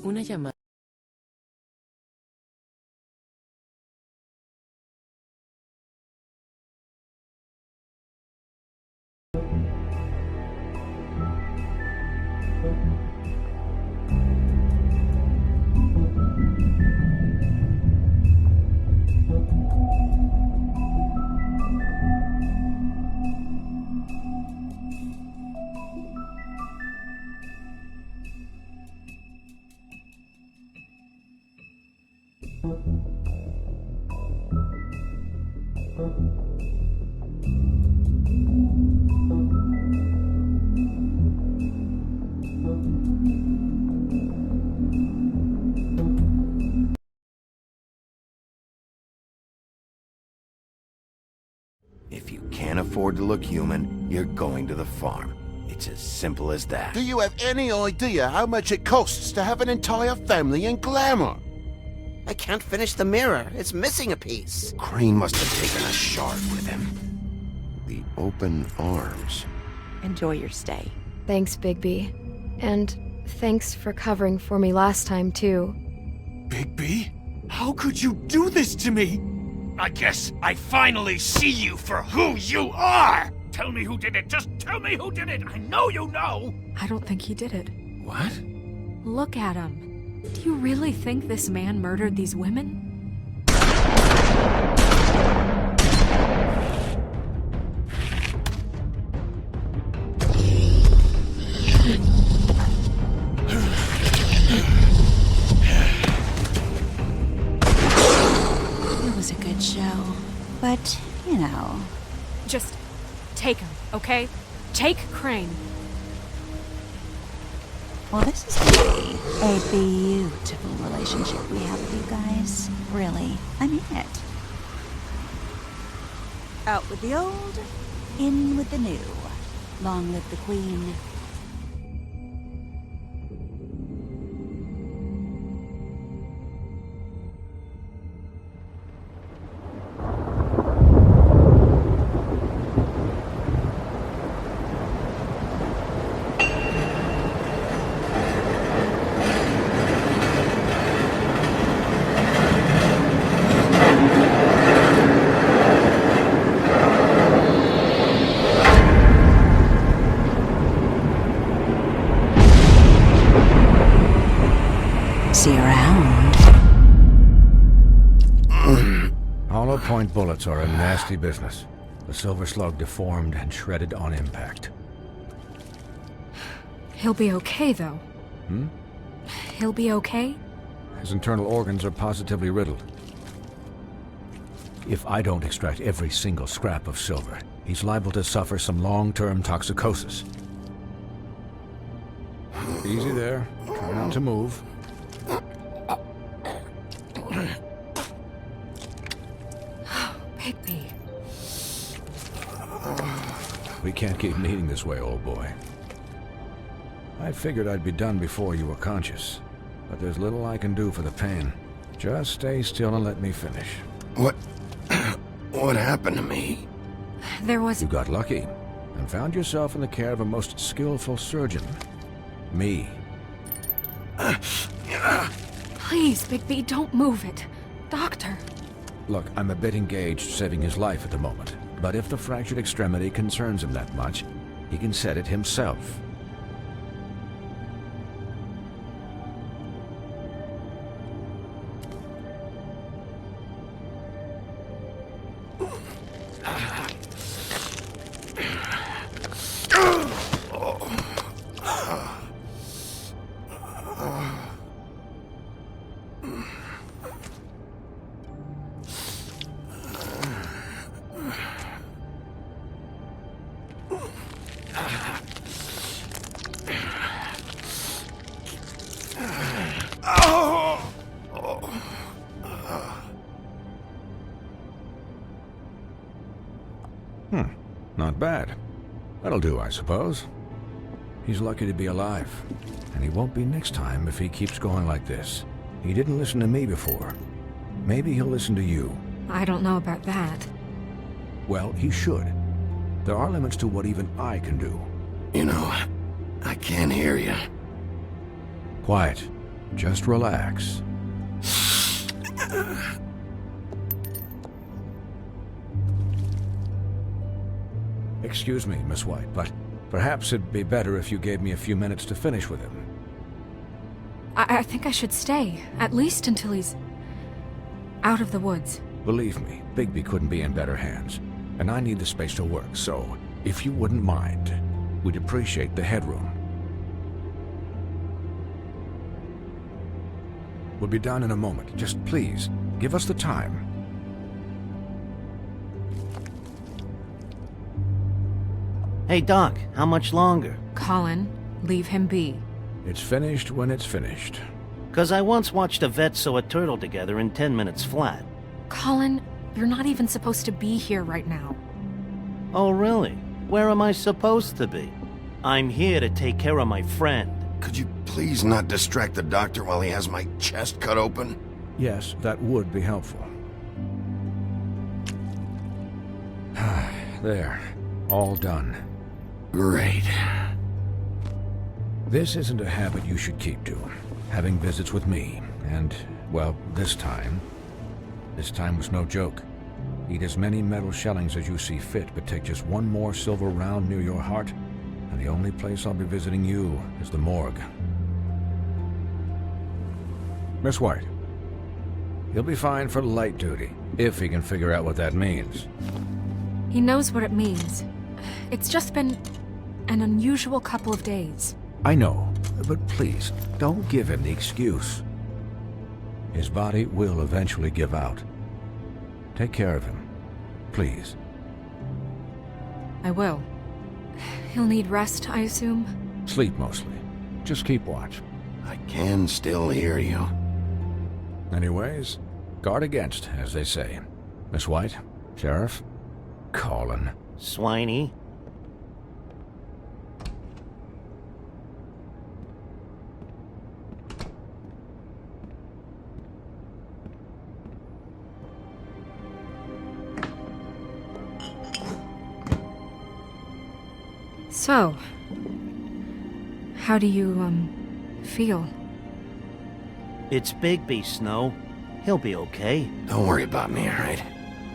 Una llamada. If you can't afford to look human, you're going to the farm. It's as simple as that. Do you have any idea how much it costs to have an entire family in Glamour? I can't finish the mirror. It's missing a piece. Crane must have taken a shard with him. The open arms. Enjoy your stay. Thanks, Bigby. And thanks for covering for me last time, too. Bigby? How could you do this to me? I guess I finally see you for who you are! Tell me who did it! Just tell me who did it! I know you know! I don't think he did it. What? Look at him. Do you really think this man murdered these women? It was a good show, but, you know... Just take him, okay? Take Crane. Well, this is gonna be a beautiful relationship we have with you guys. Really, I mean it. Out with the old, in with the new. Long live the Queen. See you around. Hollow point bullets are a nasty business. The Silver Slug deformed and shredded on impact. He'll be okay, though. He'll be okay? His internal organs are positively riddled. If I don't extract every single scrap of silver, he's liable to suffer some long-term toxicosis. Easy there. Try not to move. Bigby. We can't keep meeting this way, old boy. I figured I'd be done before you were conscious, but there's little I can do for the pain. Just stay still and let me finish. What happened to me? There was... You got lucky and found yourself in the care of a most skillful surgeon. Me. Please, Bigby, don't move it. Doctor. Look, I'm a bit engaged saving his life at the moment, but if the fractured extremity concerns him that much, he can set it himself. Not bad. That'll do, I suppose. He's lucky to be alive, and he won't be next time if he keeps going like this. He didn't listen to me before. Maybe he'll listen to you. I don't know about that. Well, he should. There are limits to what even I can do. You know, I can't hear you. Quiet. Just relax. Excuse me, Miss White, but perhaps it'd be better if you gave me a few minutes to finish with him. I think I should stay, at least until he's out of the woods. Believe me, Bigby couldn't be in better hands, and I need the space to work, so if you wouldn't mind, we'd appreciate the headroom. We'll be done in a moment. Just please, give us the time. Hey, Doc, how much longer? Colin, leave him be. It's finished when it's finished. 'Cause I once watched a vet sew a turtle together in 10 minutes flat. Colin, you're not even supposed to be here right now. Oh, really? Where am I supposed to be? I'm here to take care of my friend. Could you please not distract the doctor while he has my chest cut open? Yes, that would be helpful. There. All done. Great. This isn't a habit you should keep to. Having visits with me. And, well, this time was no joke. Eat as many metal shellings as you see fit, but take just one more silver round near your heart, and the only place I'll be visiting you is the morgue. Miss White, he'll be fine for light duty, if he can figure out what that means. He knows what it means. It's just been an unusual couple of days. I know, but please, don't give him the excuse. His body will eventually give out. Take care of him, please. I will. He'll need rest, I assume? Sleep mostly. Just keep watch. I can still hear you. Anyways, guard against, as they say. Miss White, Sheriff, Colin. Swiney. So, how do you, feel? It's Bigby, Snow. He'll be okay. Don't worry about me, alright?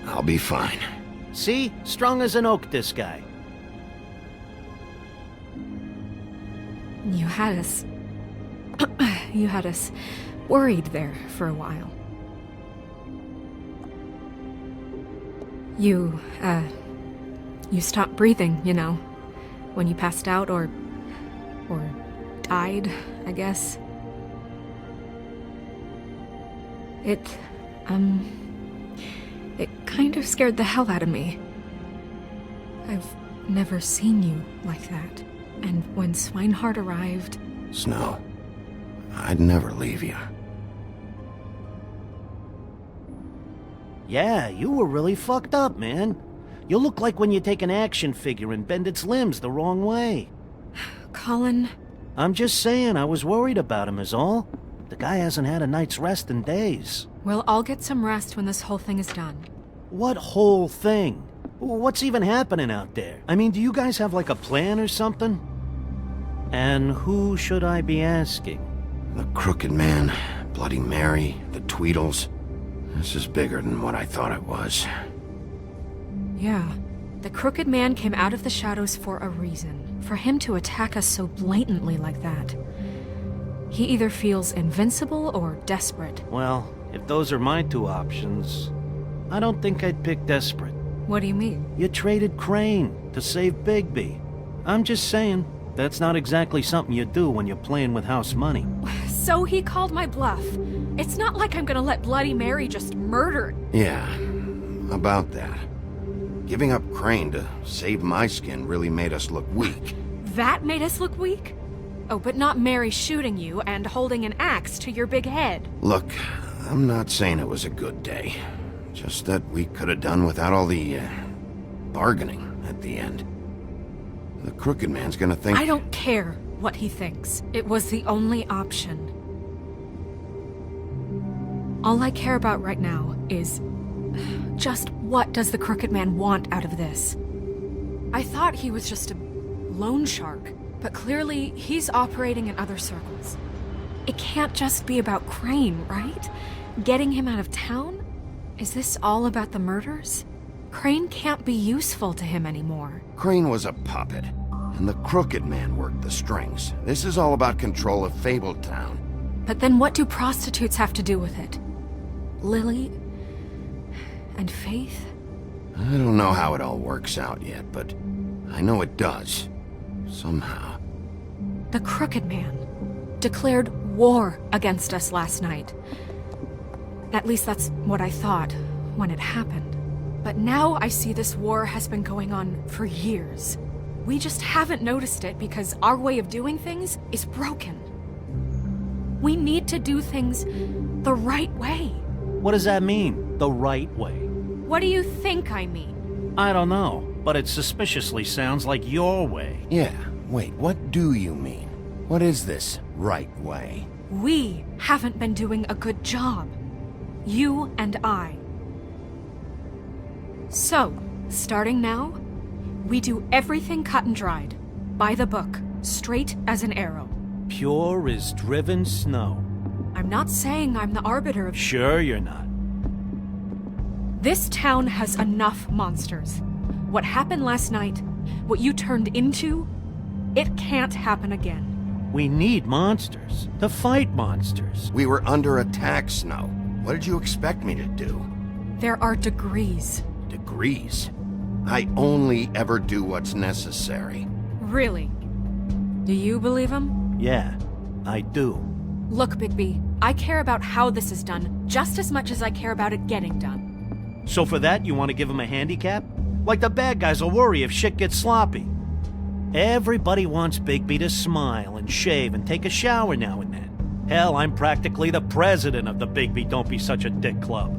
I'll be fine. See? Strong as an oak, this guy. You had us... you had us worried there for a while. You stopped breathing, you know, when you passed out or died, I guess. It kind of scared the hell out of me. I've never seen you like that. And when Swinehart arrived... Snow, I'd never leave you. Yeah, you were really fucked up, man. You look like when you take an action figure and bend its limbs the wrong way. Colin... I'm just saying, I was worried about him is all. The guy hasn't had a night's rest in days. Well, I'll get some rest when this whole thing is done. What whole thing? What's even happening out there? I mean, do you guys have like a plan or something? And who should I be asking? The Crooked Man, Bloody Mary, the Tweedles. This is bigger than what I thought it was. Yeah. The Crooked Man came out of the shadows for a reason. For him to attack us so blatantly like that. He either feels invincible or desperate. Well, if those are my two options, I don't think I'd pick desperate. What do you mean? You traded Crane to save Bigby. I'm just saying, that's not exactly something you do when you're playing with house money. So he called my bluff. It's not like I'm gonna let Bloody Mary just murder... Yeah, about that. Giving up Crane to save my skin really made us look weak. That made us look weak? Oh, but not Mary shooting you and holding an axe to your big head. Look, I'm not saying it was a good day. Just that we could have done without all the, bargaining. at the end. The Crooked Man's gonna think... I don't care what he thinks. It was the only option. All I care about right now is... just what does the Crooked Man want out of this? I thought he was just a loan shark, but clearly he's operating in other circles. It can't just be about Crane, right? Getting him out of town? Is this all about the murders? Crane can't be useful to him anymore. Crane was a puppet, and the Crooked Man worked the strings. This is all about control of Fabletown. But then what do prostitutes have to do with it? Lily? And Faith? I don't know how it all works out yet, but I know it does. Somehow. The Crooked Man declared war against us last night. At least that's what I thought when it happened. But now I see this war has been going on for years. We just haven't noticed it because our way of doing things is broken. We need to do things the right way. What does that mean, the right way? What do you think I mean? I don't know, but it suspiciously sounds like your way. Yeah, wait, what do you mean? What is this right way? We haven't been doing a good job. You and I. So, starting now, we do everything cut and dried. By the book, straight as an arrow. Pure as driven snow. I'm not saying I'm the arbiter of... Sure you're not. This town has enough monsters. What happened last night, what you turned into, it can't happen again. We need monsters. To fight monsters. We were under attack, Snow. What did you expect me to do? There are degrees. Degrees? I only ever do what's necessary. Really? Do you believe him? Yeah, I do. Look, Bigby, I care about how this is done just as much as I care about it getting done. So for that, you want to give him a handicap? Like the bad guys will worry if shit gets sloppy. Everybody wants Bigby to smile and shave and take a shower now and then. Hell, I'm practically the president of the Bigby Don't Be Such a Dick Club.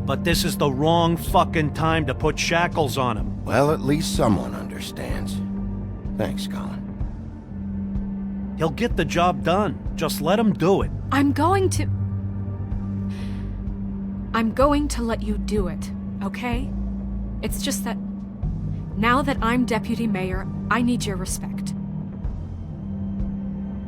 But this is the wrong fucking time to put shackles on him. Well, at least someone understands. Thanks, Colin. He'll get the job done. Just let him do it. I'm going to let you do it, okay? It's just that now that I'm deputy mayor, I need your respect.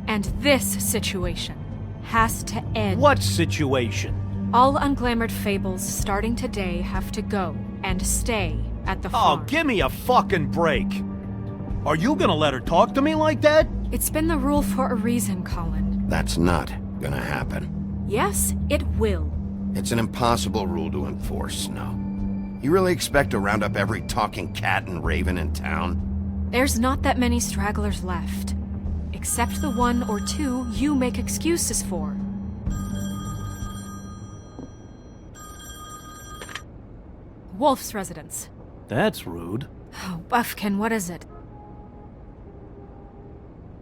And this situation has to end. What situation? All unglamored fables starting today have to go and stay at the farm. Oh, give me a fucking break. Are you gonna let her talk to me like that? It's been the rule for a reason, Colin. That's not gonna happen. Yes, it will. It's an impossible rule to enforce, Snow. You really expect to round up every talking cat and raven in town? There's not that many stragglers left. Except the one or two you make excuses for. Wolf's residence. That's rude. Oh, Buffkin, what is it?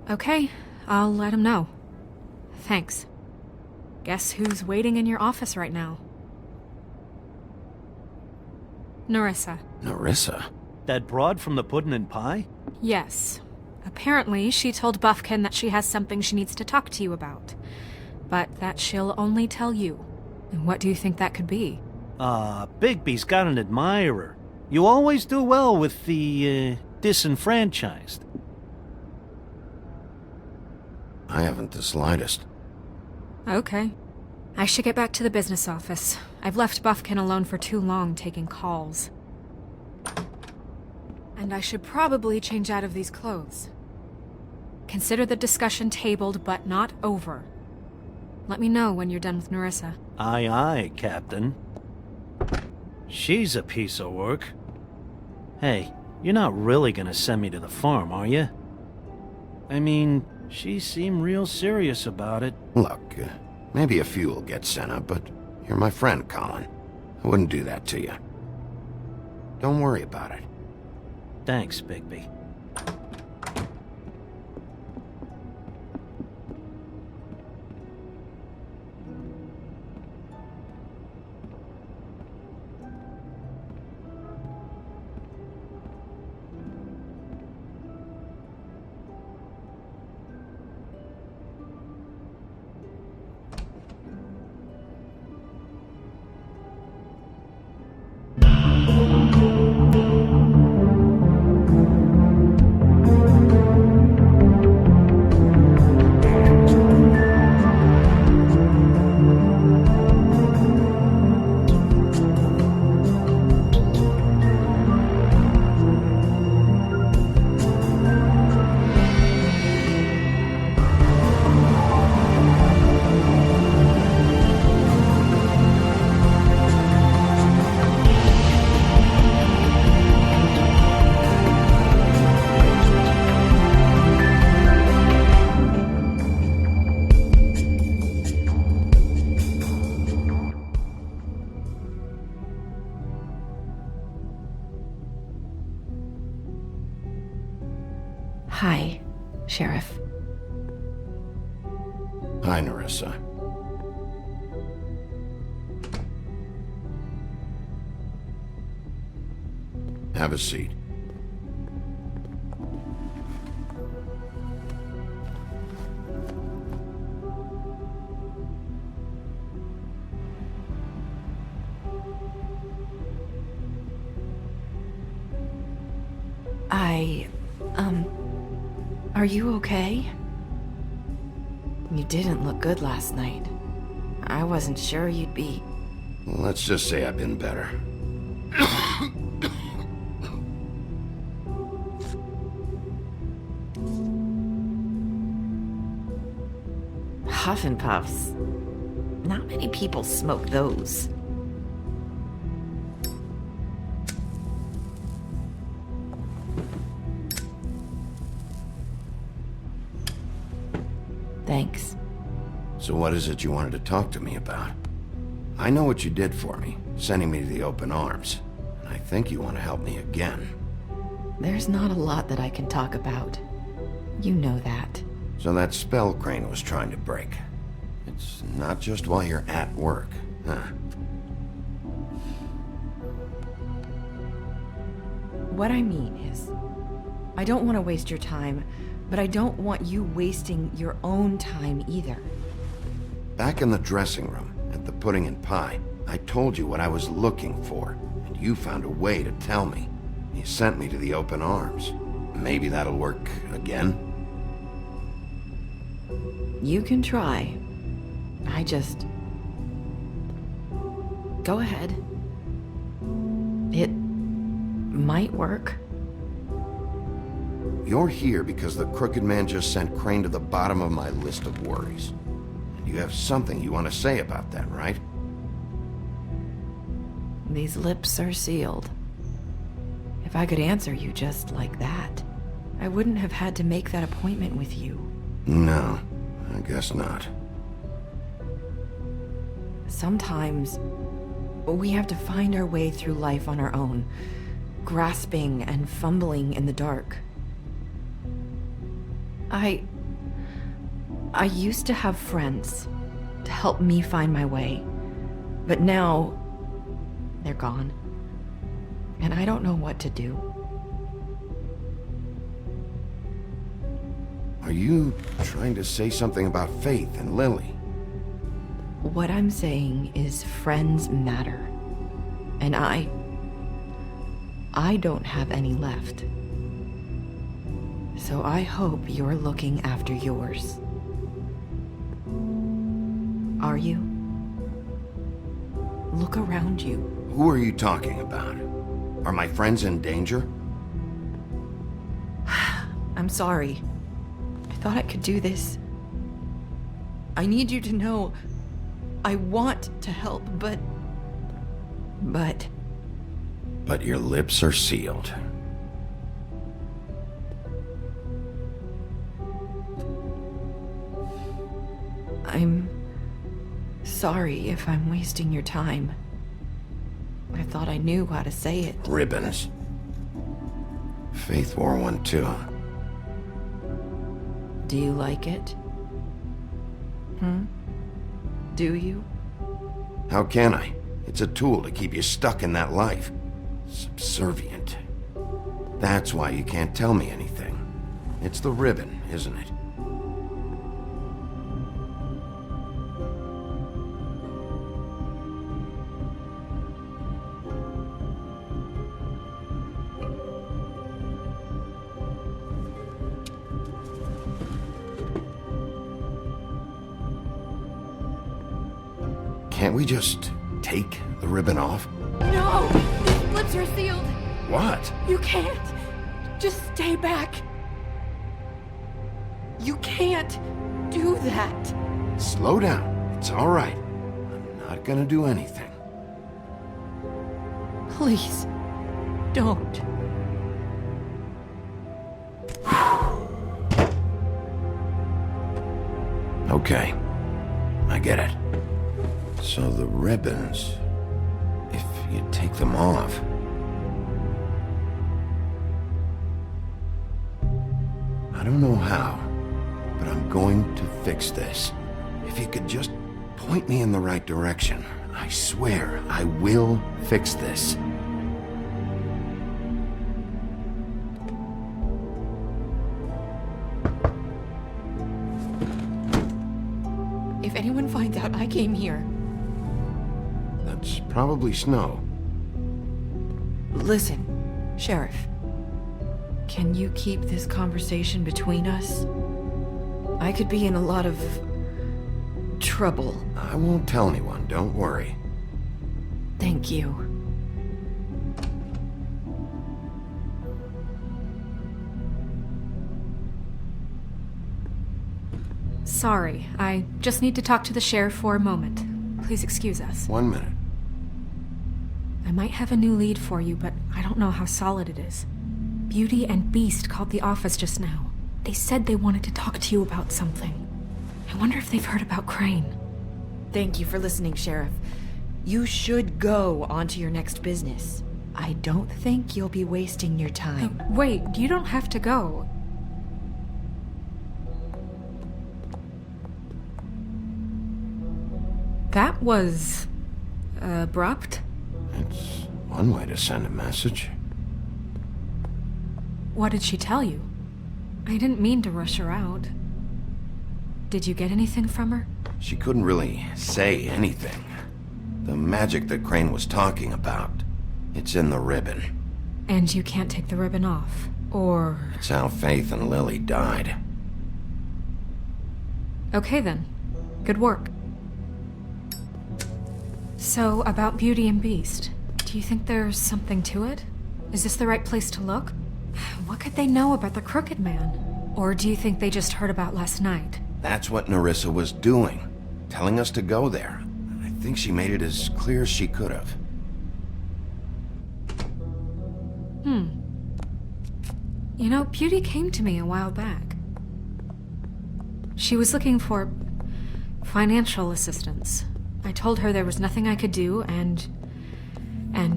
Okay, I'll let him know. Thanks. Guess who's waiting in your office right now? Nerissa. Nerissa? That broad from the Puddin' and Pie? Yes. Apparently, she told Buffkin that she has something she needs to talk to you about. But that she'll only tell you. And what do you think that could be? Bigby's got an admirer. You always do well with the, disenfranchised. I haven't the slightest. Okay. I should get back to the business office. I've left Buffkin alone for too long taking calls. And I should probably change out of these clothes. Consider the discussion tabled but not over. Let me know when you're done with Nerissa. Aye, aye, Captain. She's a piece of work. Hey, you're not really gonna send me to the farm, are you? I mean, she seemed real serious about it. Look, maybe a few will get sent up, but you're my friend, Colin. I wouldn't do that to you. Don't worry about it. Thanks, Bigby. Hi, Sheriff. Hi, Nerissa. Have a seat. Are you okay? You didn't look good last night. I wasn't sure you'd be... Let's just say I've been better. Huff and Puffs. Not many people smoke those. Thanks. So what is it you wanted to talk to me about? I know what you did for me, sending me to the open arms. And I think you want to help me again. There's not a lot that I can talk about. You know that. So that spell Crane was trying to break. It's not just while you're at work, huh? What I mean is, I don't want to waste your time, but I don't want you wasting your own time either. Back in the dressing room, at the pudding and pie, I told you what I was looking for, and you found a way to tell me. You sent me to the open arms. Maybe that'll work again? You can try. I just... Go ahead. It might work. You're here because the Crooked Man just sent Crane to the bottom of my list of worries. And you have something you want to say about that, right? These lips are sealed. If I could answer you just like that, I wouldn't have had to make that appointment with you. No, I guess not. Sometimes, we have to find our way through life on our own, grasping and fumbling in the dark. I used to have friends to help me find my way, but now they're gone, and I don't know what to do. Are you trying to say something about Faith and Lily? What I'm saying is friends matter, and I don't have any left. So I hope you're looking after yours. Are you? Look around you. Who are you talking about? Are my friends in danger? I'm sorry. I thought I could do this. I need you to know I want to help, but... But your lips are sealed. I'm sorry if I'm wasting your time. I thought I knew how to say it. Ribbons. Faith wore one too. Do you like it? Do you? How can I? It's a tool to keep you stuck in that life. Subservient. That's why you can't tell me anything. It's the ribbon, isn't it? Can't we just take the ribbon off? No! These lips are sealed! What? You can't! Just stay back! You can't do that! Slow down. It's all right. I'm not gonna do anything. Please, don't. Okay. I get it. So the ribbons, if you take them off... I don't know how, but I'm going to fix this. If you could just point me in the right direction, I swear I will fix this. If anyone finds out I came here... That's probably Snow. Listen, Sheriff. Can you keep this conversation between us? I could be in a lot of... trouble. I won't tell anyone, don't worry. Thank you. Sorry, I just need to talk to the sheriff for a moment. Please excuse us. 1 minute. I might have a new lead for you, but I don't know how solid it is. Beauty and Beast called the office just now. They said they wanted to talk to you about something. I wonder if they've heard about Crane. Thank you for listening, Sheriff. You should go on to your next business. I don't think you'll be wasting your time. Wait, you don't have to go. That was... abrupt? It's one way to send a message. What did she tell you? I didn't mean to rush her out. Did you get anything from her? She couldn't really say anything. The magic that Crane was talking about, it's in the ribbon. And you can't take the ribbon off, or... It's how Faith and Lily died. Okay then. Good work. So, about Beauty and Beast, do you think there's something to it? Is this the right place to look? What could they know about the Crooked Man? Or do you think they just heard about last night? That's what Nerissa was doing, telling us to go there. I think she made it as clear as she could have. You know, Beauty came to me a while back. She was looking for financial assistance. I told her there was nothing I could do, and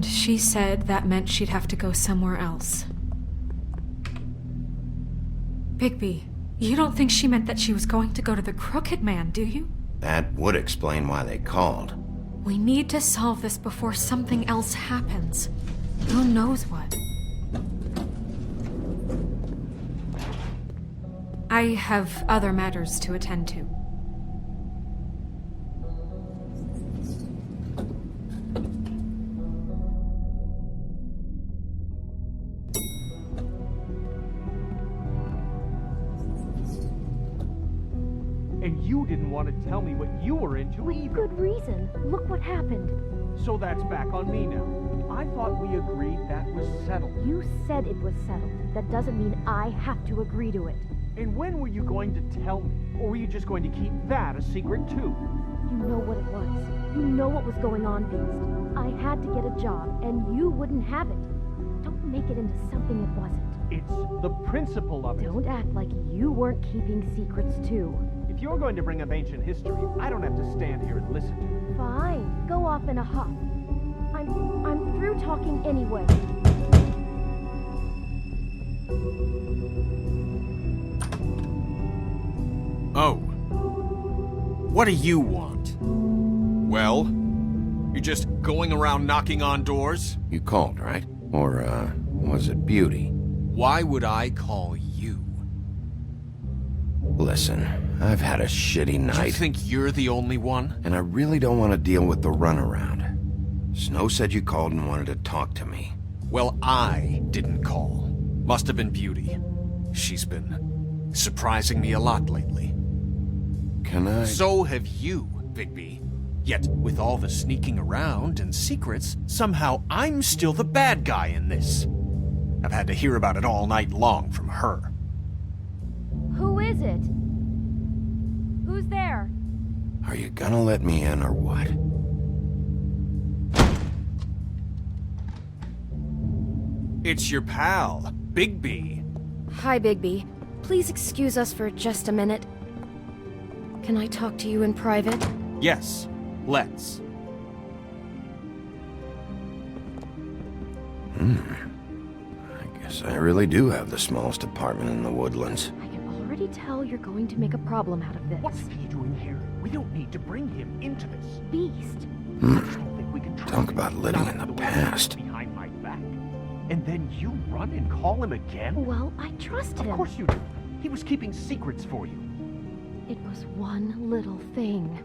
she said that meant she'd have to go somewhere else. Bigby, you don't think she meant that she was going to go to the Crooked Man, do you? That would explain why they called. We need to solve this before something else happens. Who knows what? I have other matters to attend to. And you didn't want to tell me what you were into either. Good reason. Look what happened. So that's back on me now. I thought we agreed that was settled. You said it was settled. That doesn't mean I have to agree to it. And when were you going to tell me? Or were you just going to keep that a secret too? You know what it was. You know what was going on, Beast. I had to get a job, and you wouldn't have it. Don't make it into something it wasn't. It's the principle of it. Don't act like you weren't keeping secrets too. If you're going to bring up ancient history, I don't have to stand here and listen to it. Fine. Go off in a huff. I'm through talking anyway. Oh. What do you want? Well? You're just going around knocking on doors? You called, right? Or, was it Beauty? Why would I call you? Listen, I've had a shitty night. You think you're the only one? And I really don't want to deal with the runaround. Snow said you called and wanted to talk to me. Well, I didn't call. Must have been Beauty. She's been surprising me a lot lately. Can I... So have you, Bigby. Yet, with all the sneaking around and secrets, somehow I'm still the bad guy in this. I've had to hear about it all night long from her. Who is it? Who's there? Are you gonna let me in or what? It's your pal, Bigby. Hi, Bigby. Please excuse us for just a minute. Can I talk to you in private? Yes, let's. I guess I really do have the smallest apartment in the Woodlands. I can me tell you're going to make a problem out of this. What's he doing here? We don't need to bring him into this. Beast. I just don't think we can trust Talk him. about living Not in the way past. Behind my back. And then you run and call him again? Well, I trust him. Of course you do. He was keeping secrets for you. It was one little thing.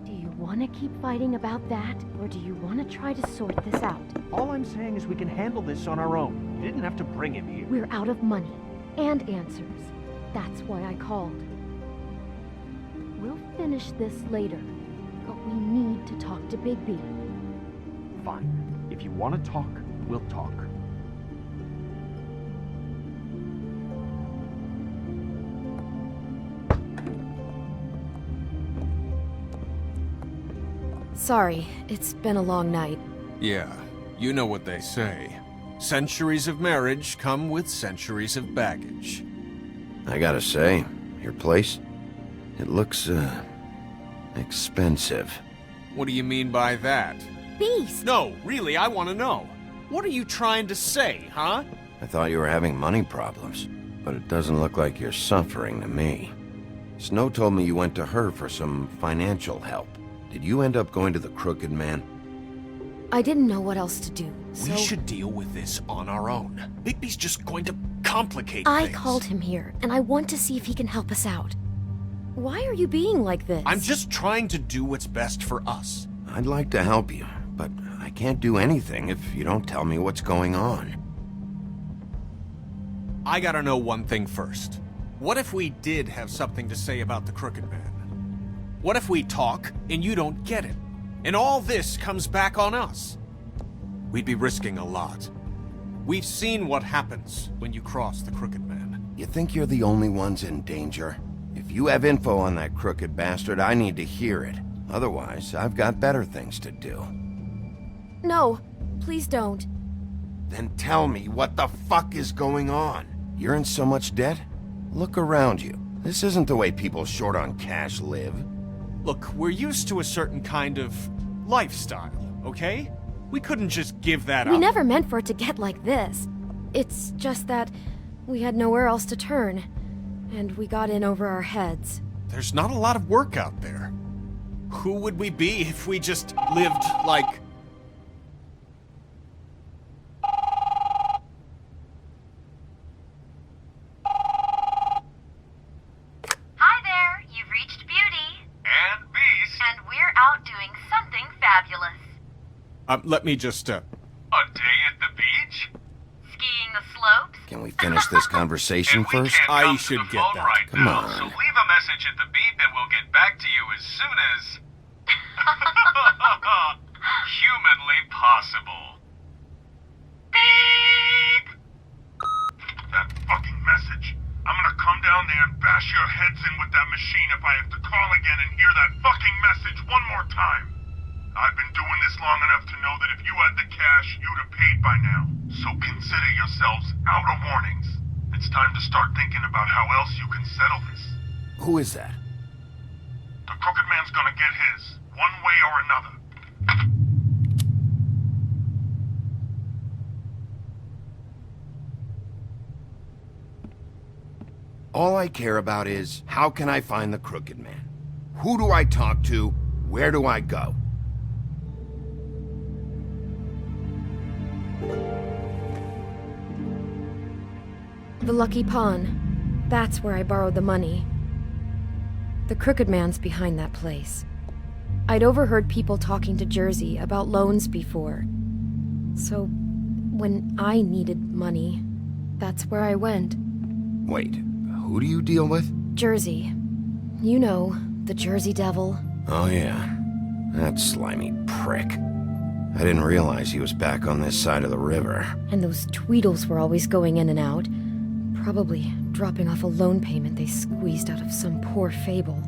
Do you want to keep fighting about that, or do you want to try to sort this out? All I'm saying is we can handle this on our own. You didn't have to bring him here. We're out of money and answers. That's why I called. We'll finish this later, but we need to talk to Bigby. Fine. If you want to talk, we'll talk. Sorry, it's been a long night. Yeah, you know what they say. Centuries of marriage come with centuries of baggage. I gotta say, your place, it looks, expensive. What do you mean by that? Beast! No, really, I want to know. What are you trying to say, huh? I thought you were having money problems, but it doesn't look like you're suffering to me. Snow told me you went to her for some financial help. Did you end up going to the Crooked Man? I didn't know what else to do, so... We should deal with this on our own. Bigby's just going to complicate I things. called him here, and I want to see if he can help us out. Why are you being like this? I'm just trying to do what's best for us. I'd like to help you, but I can't do anything if you don't tell me what's going on. I gotta know one thing first. What if we did have something to say about the Crooked Man? What if we talk and you don't get it? And all this comes back on us? We'd be risking a lot. We've seen what happens when you cross the Crooked Man. You think you're the only ones in danger? If you have info on that crooked bastard, I need to hear it. Otherwise, I've got better things to do. No, please don't. Then tell me what the fuck is going on? You're in so much debt? Look around you. This isn't the way people short on cash live. Look, we're used to a certain kind of lifestyle, okay? We couldn't just give that up. We never meant for it to get like this. It's just that we had nowhere else to turn, and we got in over our heads. There's not a lot of work out there. Who would we be if we just lived like... Hi there, you've reached Beauty. And Beast. And we're out doing something fabulous. let me just, A day at the beach? Skiing the slopes? Can we finish this conversation first? I should get that. Right Come now, on. so leave a message at the beep and we'll get back to you as soon as... humanly possible. Beep! That fucking message. I'm gonna come down there and bash your heads in with that machine if I have to call again and hear that fucking message one more time. I've been doing this long enough to know that if you had the cash, you'd have paid by now. So consider yourselves out of warnings. It's time to start thinking about how else you can settle this. Who is that? The Crooked Man's gonna get his, one way or another. All I care about is, how can I find the Crooked Man? Who do I talk to? Where do I go? The Lucky Pawn. That's where I borrowed the money. The Crooked Man's behind that place. I'd overheard people talking to Jersey about loans before. So, when I needed money, that's where I went. Wait, who do you deal with? Jersey. You know, the Jersey Devil. Oh yeah, that slimy prick. I didn't realize he was back on this side of the river. And those Tweedles were always going in and out. Probably dropping off a loan payment they squeezed out of some poor fable.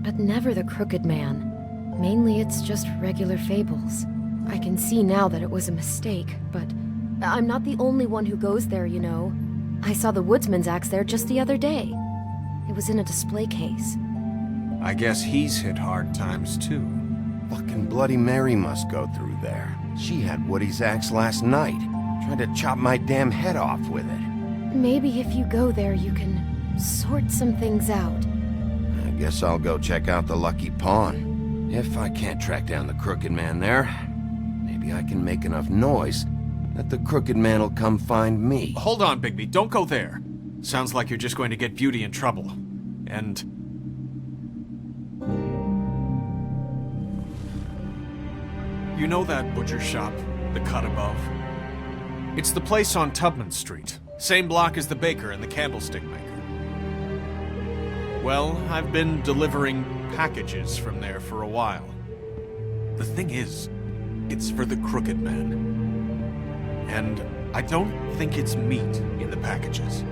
But never the Crooked Man. Mainly it's just regular fables. I can see now that it was a mistake, but I'm not the only one who goes there, you know. I saw the Woodsman's axe there just the other day. It was in a display case. I guess he's hit hard times too. Fucking Bloody Mary must go through there. She had Woody's axe last night. Tried to chop my damn head off with it. Maybe if you go there, you can sort some things out. I guess I'll go check out the Lucky Pawn. If I can't track down the Crooked Man there, maybe I can make enough noise that the Crooked Man will come find me. Hold on, Bigby. Don't go there. Sounds like you're just going to get Beauty in trouble. And... you know that butcher shop? The cut above? It's the place on Tubman Street. Same block as the baker and the candlestick maker. Well, I've been delivering packages from there for a while. The thing is, it's for the Crooked Man. And I don't think it's meat in the packages.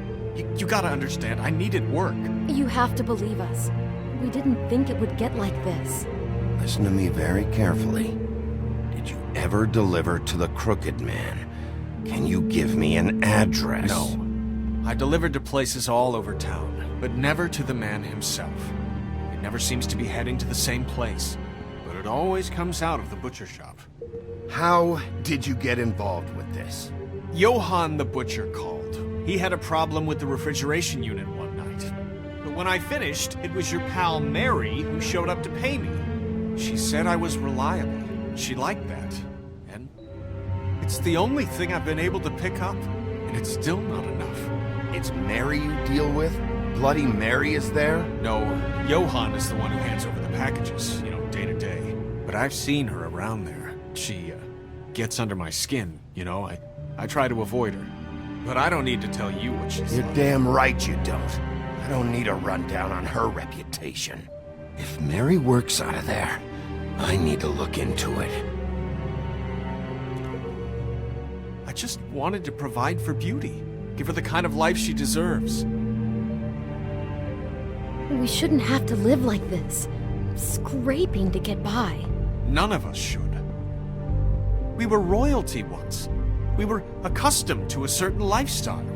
You gotta understand, I needed work. You have to believe us. We didn't think it would get like this. Listen to me very carefully. Did you ever deliver to the Crooked Man? Can you give me an address? No. I delivered to places all over town, but never to the man himself. It never seems to be heading to the same place, but it always comes out of the butcher shop. How did you get involved with this? Johann the butcher called. He had a problem with the refrigeration unit one night. But when I finished, it was your pal Mary who showed up to pay me. She said I was reliable. She liked that. And it's the only thing I've been able to pick up, and it's still not enough. It's Mary you deal with? Bloody Mary is there? No, Johann is the one who hands over the packages, day to day. But I've seen her around there. She, gets under my skin, I try to avoid her. But I don't need to tell you what she's You're like. damn right you don't. I don't need a rundown on her reputation. If Mary works out of there, I need to look into it. I just wanted to provide for Beauty. Give her the kind of life she deserves. We shouldn't have to live like this, scraping to get by. None of us should. We were royalty once. We were accustomed to a certain lifestyle.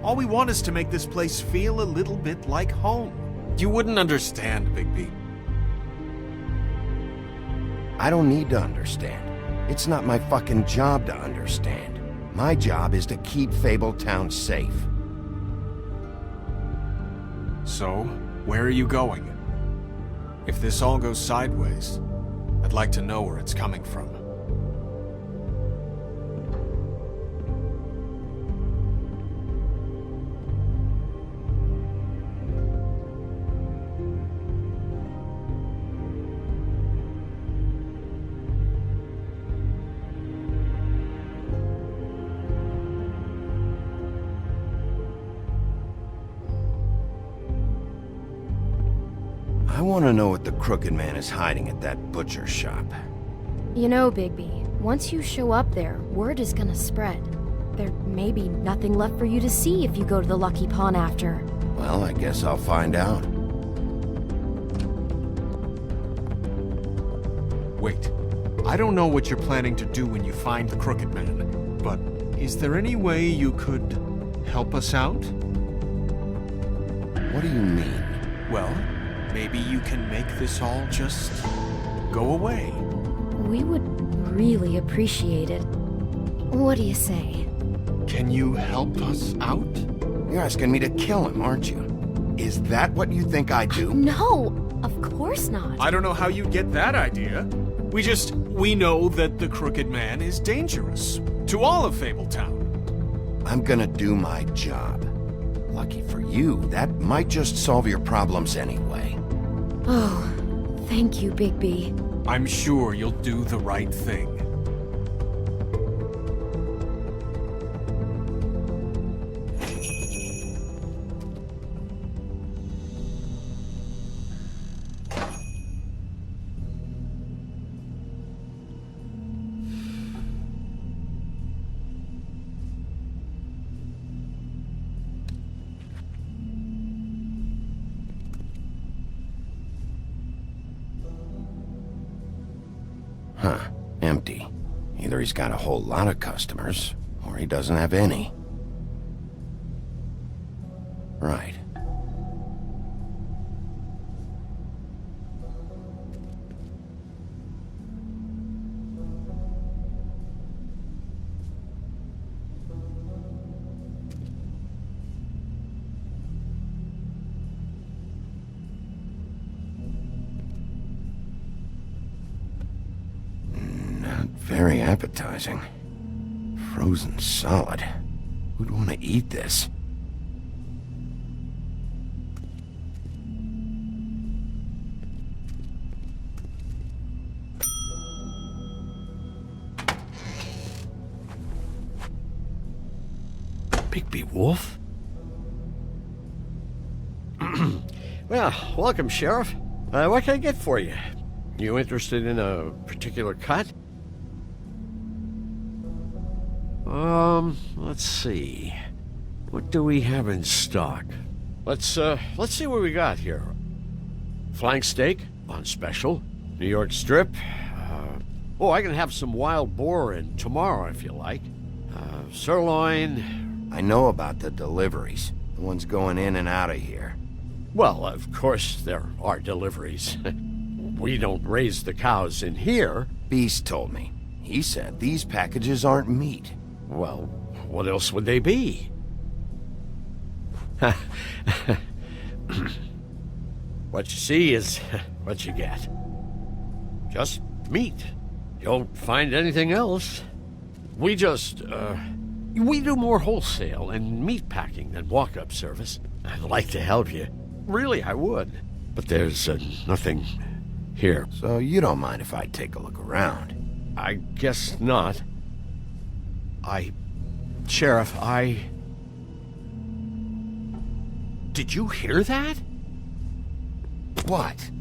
All we want is to make this place feel a little bit like home. You wouldn't understand, Bigby. I don't need to understand. It's not my fucking job to understand. My job is to keep Fabletown safe. So, where are you going? If this all goes sideways, I'd like to know where it's coming from. I want to know what the Crooked Man is hiding at that butcher shop. You know, Bigby, once you show up there, word is gonna spread. There may be nothing left for you to see if you go to the Lucky Pawn after. Well, I guess I'll find out. Wait. I don't know what you're planning to do when you find the Crooked Man, but is there any way you could help us out? What do you mean? Well, maybe you can make this all just go away. We would really appreciate it. What do you say? Can you help us out? You're asking me to kill him, aren't you? Is that what you think I do? No, of course not. I don't know how you get that idea. We know that the Crooked Man is dangerous to all of Fabletown. I'm gonna do my job. Lucky for you, that might just solve your problems anyway. Oh, thank you, Bigby. I'm sure you'll do the right thing. Huh. Empty. Either he's got a whole lot of customers, or he doesn't have any. Right. Very appetizing. Frozen solid. Who'd want to eat this? Bigby Wolf? Well, welcome, Sheriff. What can I get for you? You interested in a particular cut? Let's see. What do we have in stock? Let's see what we got here. Flank steak on special. New York strip. I can have some wild boar in tomorrow if you like. Sirloin. I know about the deliveries. The ones going in and out of here. Well, of course there are deliveries. We don't raise the cows in here. Beast told me. He said these packages aren't meat. Well, what else would they be? What you see is what you get. Just meat. You don't find anything else. We just, we do more wholesale and meat packing than walk-up service. I'd like to help you. Really, I would. But there's nothing here. So you don't mind if I take a look around? I guess not. Sheriff, Did you hear that? What?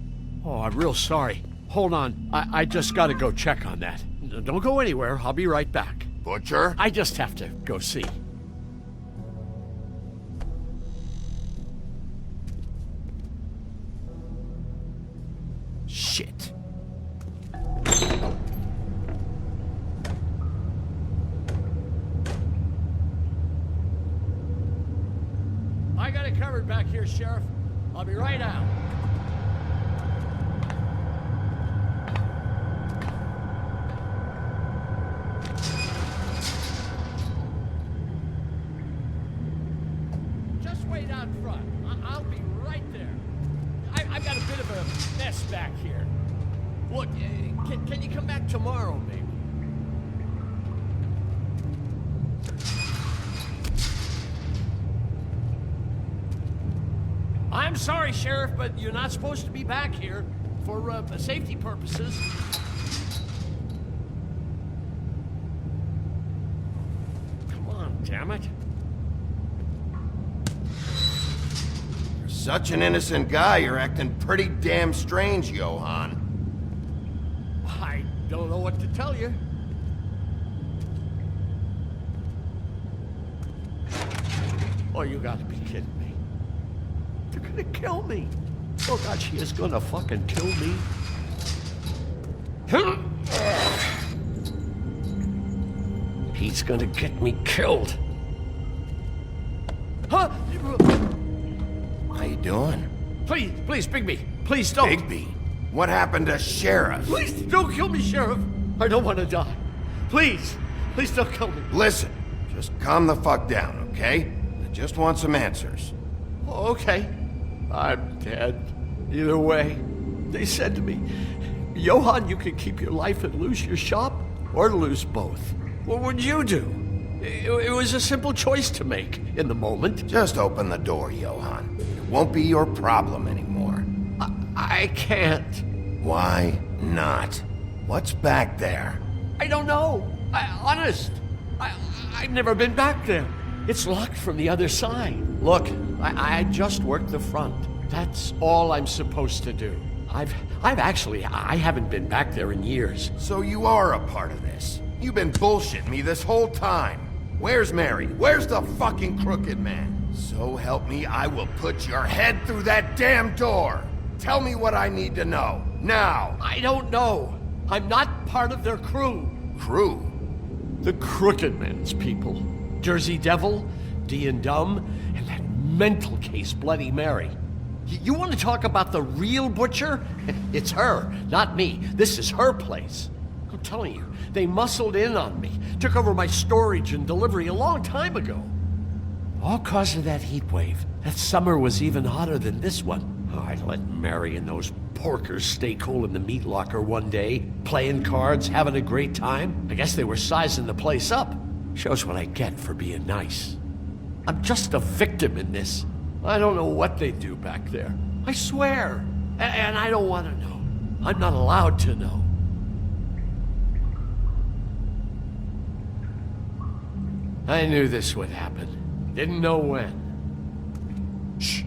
Oh, I'm real sorry. Hold on. I just gotta go check on that. Don't go anywhere. I'll be right back. Butcher? I just have to go see. Shit. I got it covered back here, Sheriff. I'll be right out. Just wait out front. I'll be right there. I've got a bit of a mess back here. Look, can you come back tomorrow, maybe? I'm sorry, Sheriff, but you're not supposed to be back here for safety purposes. Come on, damn it. You're such an innocent guy, you're acting pretty damn strange, Johann. I don't know what to tell you. Oh, you gotta be kidding me. They're gonna kill me. Oh God, she is gonna fucking kill me. He's gonna get me killed. Huh? How you doing? Please, Bigby. Please don't. Bigby? What happened to Sheriff? Please don't kill me, Sheriff. I don't want to die. Please don't kill me. Listen, just calm the fuck down, okay? I just want some answers. Okay. I'm dead. Either way. They said to me, Johann, you can keep your life and lose your shop, or lose both. What would you do? It was a simple choice to make in the moment. Just open the door, Johann. It won't be your problem anymore. I can't. Why not? What's back there? I don't know. Honest. I've never been back there. It's locked from the other side. Look, I just worked the front. That's all I'm supposed to do. I haven't been back there in years. So you are a part of this. You've been bullshitting me this whole time. Where's Mary? Where's the fucking crooked man? So help me, I will put your head through that damn door. Tell me what I need to know. Now. I don't know. I'm not part of their crew. Crew? The Crooked Man's people. Jersey Devil, D and Dumb, and that mental case Bloody Mary. You want to talk about the real butcher? It's her, not me. This is her place. I'm telling you, they muscled in on me, took over my storage and delivery a long time ago. All cause of that heat wave. That summer was even hotter than this one. Oh, I'd let Mary and those porkers stay cool in the meat locker one day, playing cards, having a great time. I guess they were sizing the place up. Shows what I get for being nice. I'm just a victim in this. I don't know what they do back there. I swear. And I don't want to know. I'm not allowed to know. I knew this would happen. Didn't know when. Shh.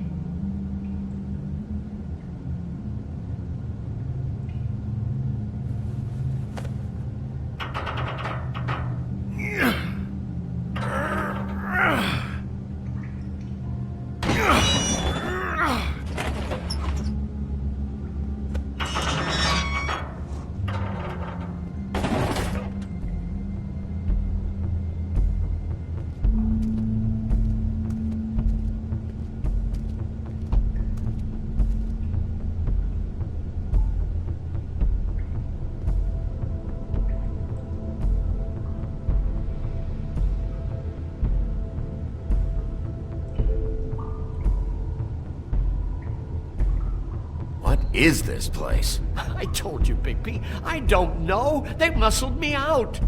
What is this place? I told you, Bigby. I don't know. They muscled me out.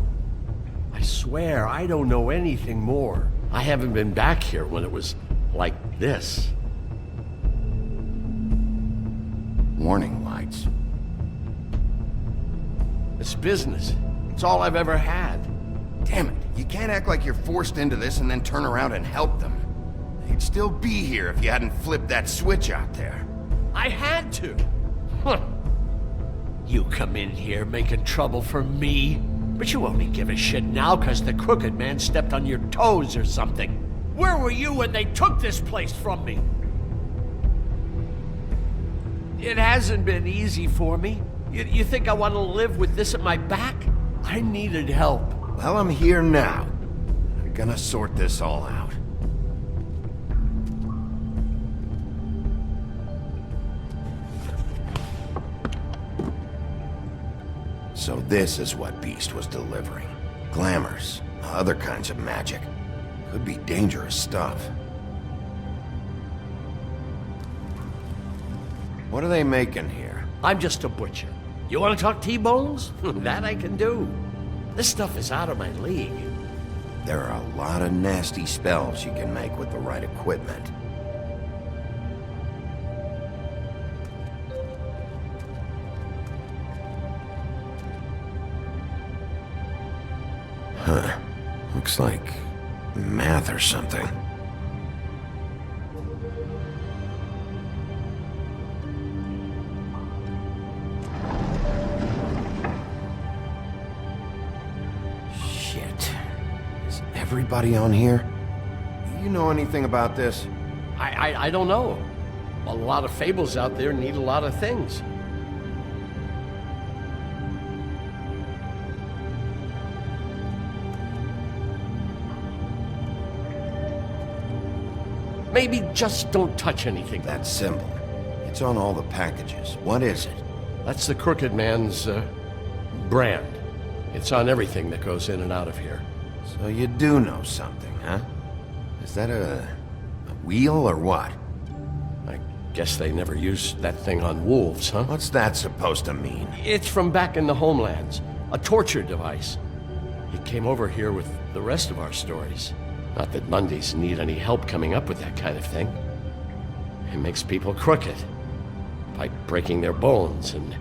I swear, I don't know anything more. I haven't been back here when it was like this. Warning lights. It's business. It's all I've ever had. Damn it, you can't act like you're forced into this and then turn around and help them. You'd still be here if you hadn't flipped that switch out there. I had to. Huh. You come in here making trouble for me, but you only give a shit now because the Crooked Man stepped on your toes or something. Where were you when they took this place from me? It hasn't been easy for me. You think I want to live with this at my back? I needed help. Well, I'm here now. I'm gonna sort this all out. So this is what Beast was delivering. Glamours, other kinds of magic. Could be dangerous stuff. What are they making here? I'm just a butcher. You want to talk T-bones? That I can do. This stuff is out of my league. There are a lot of nasty spells you can make with the right equipment. Huh. Looks like math or something. Shit. Is everybody on here? Do you know anything about this? I don't know. A lot of fables out there need a lot of things. Maybe just don't touch anything. That symbol. It's on all the packages. What is it? That's the Crooked Man's, brand. It's on everything that goes in and out of here. So you do know something, huh? Is that a wheel or what? I guess they never used that thing on wolves, huh? What's that supposed to mean? It's from back in the homelands. A torture device. It came over here with the rest of our stories. Not that Mundies need any help coming up with that kind of thing. It makes people crooked. By breaking their bones and...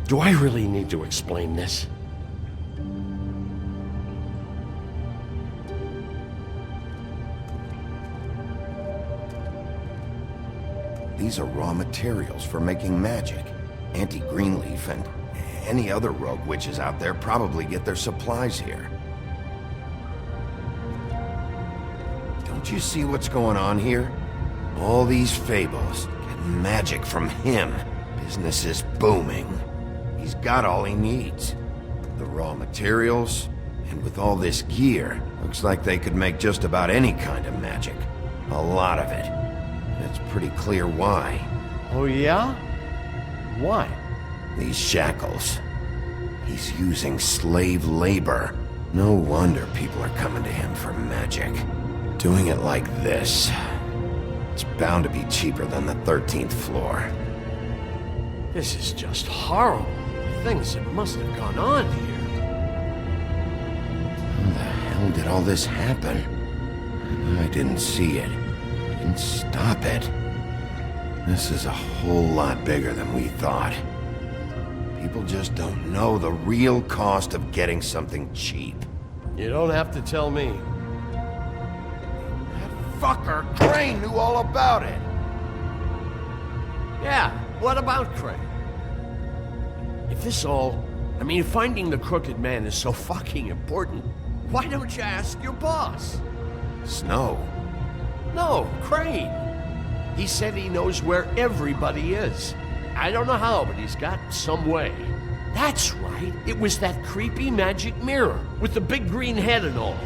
Do I really need to explain this? These are raw materials for making magic. Auntie Greenleaf and any other rogue witches out there probably get their supplies here. Don't you see what's going on here? All these fables get magic from him. Business is booming. He's got all he needs. The raw materials, and with all this gear, looks like they could make just about any kind of magic. A lot of it. And it's pretty clear why. Oh yeah? Why? These shackles. He's using slave labor. No wonder people are coming to him for magic. Doing it like this. It's bound to be cheaper than the 13th floor. This is just horrible. Things that must have gone on here. How the hell did all this happen? I didn't see it. I didn't stop it. This is a whole lot bigger than we thought. People just don't know the real cost of getting something cheap. You don't have to tell me. Fucker, Crane knew all about it. Yeah, what about Crane? If this all... I mean, finding the Crooked Man is so fucking important, why don't you ask your boss? Snow? No, Crane. He said he knows where everybody is. I don't know how, but he's got some way. That's right. It was that creepy magic mirror with the big green head and all.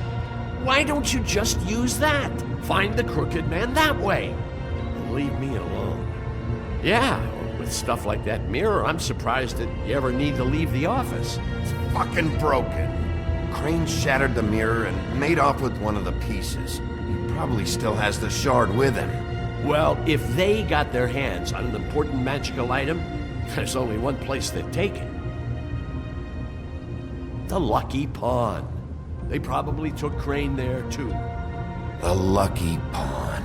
Why don't you just use that? Find the Crooked Man that way. And leave me alone. Yeah, with stuff like that mirror, I'm surprised that you ever need to leave the office. It's fucking broken. Crane shattered the mirror and made off with one of the pieces. He probably still has the shard with him. Well, if they got their hands on an important magical item, there's only one place they'd take it. The Lucky Pawn. They probably took Crane there, too. The Lucky Pawn.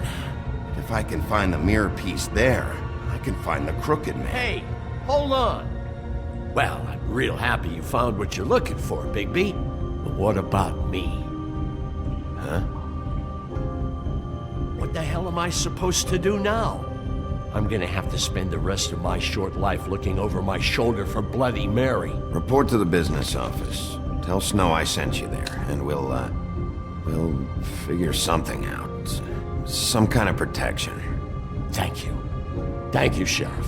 If I can find the mirror piece there, I can find the Crooked Man. Hey, hold on. Well, I'm real happy you found what you're looking for, Bigby. But what about me? Huh? What the hell am I supposed to do now? I'm gonna have to spend the rest of my short life looking over my shoulder for Bloody Mary. Report to the business office. Tell Snow I sent you there, and we'll figure something out. Some kind of protection. Thank you. Thank you, Sheriff.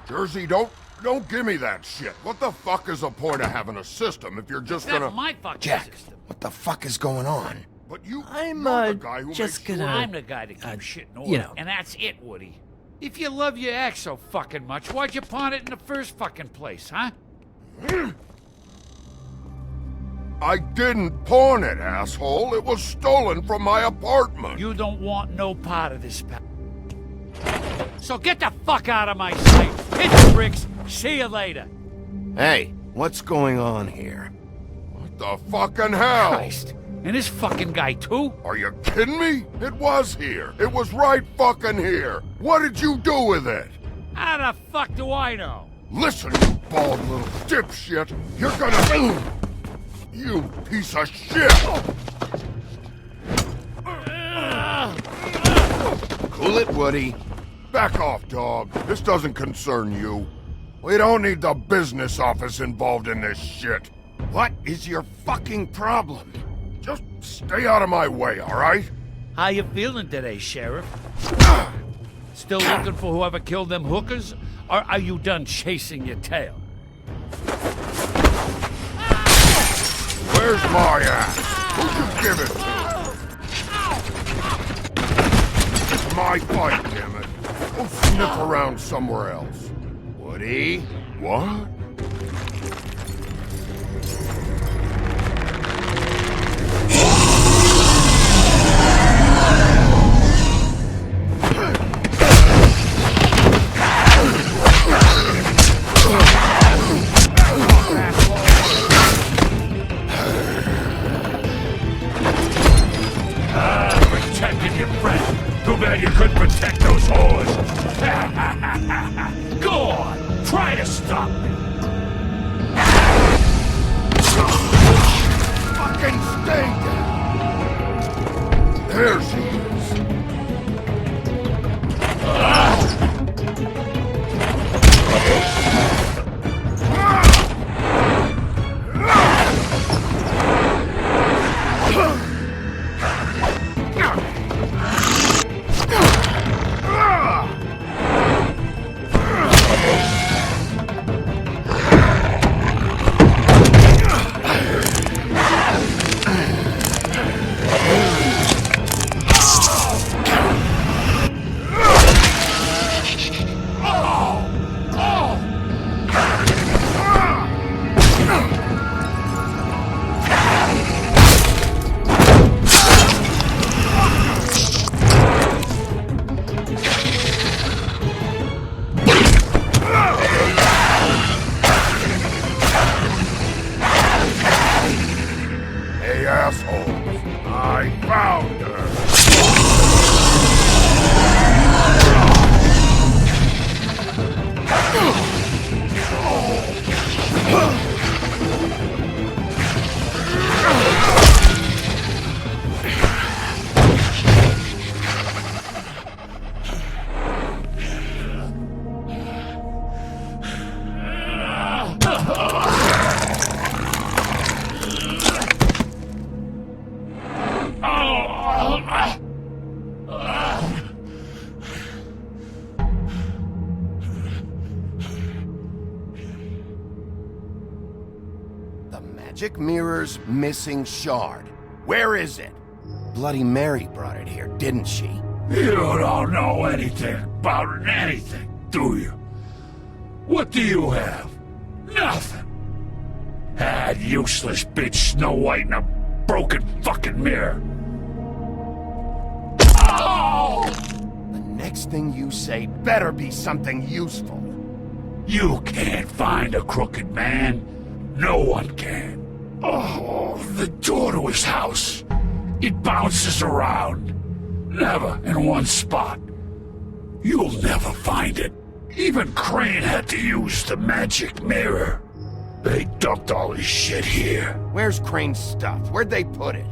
Jersey, don't give me that shit. What the fuck is the point of having a system if you're just gonna... That's my fucking Jack, system. what the fuck is going on? But you're the guy who just makes gonna... I'm the guy that keeps shit in order, you know. and that's it, Woody. If you love your ex so fucking much, why'd you pawn it in the first fucking place, huh? I didn't pawn it, asshole. It was stolen from my apartment. You don't want no part of this, pal. So get the fuck out of my sight. Hit the bricks. See you later. Hey, what's going on here? What the fucking hell? Christ. And this fucking guy, too? Are you kidding me? It was here. It was right fucking here. What did you do with it? How the fuck do I know? Listen, you bald little dipshit. You're gonna... You piece of shit! Cool it, Woody. Back off, dog. This doesn't concern you. We don't need the business office involved in this shit. What is your fucking problem? Just stay out of my way, all right? How you feeling today, Sheriff? Still looking for whoever killed them hookers? Or are you done chasing your tail? Where's my ass? Who'd you give it to? It's my fight, damn it. Go sniff around somewhere else. Woody? What? Protected your friend. Too bad you couldn't protect those whores. Go on. Try to stop me. Fucking stay down. There she is. magic mirror's missing shard. Where is it? Bloody Mary brought it here, didn't she? You don't know anything about anything, do you? What do you have? Nothing. That useless bitch Snow White and a broken fucking mirror. Oh! The next thing you say better be something useful. You can't find a crooked man. No one can. Oh, the door to his house. It bounces around. Never in one spot. You'll never find it. Even Crane had to use the magic mirror. They dumped all his shit here. Where's Crane's stuff? Where'd they put it?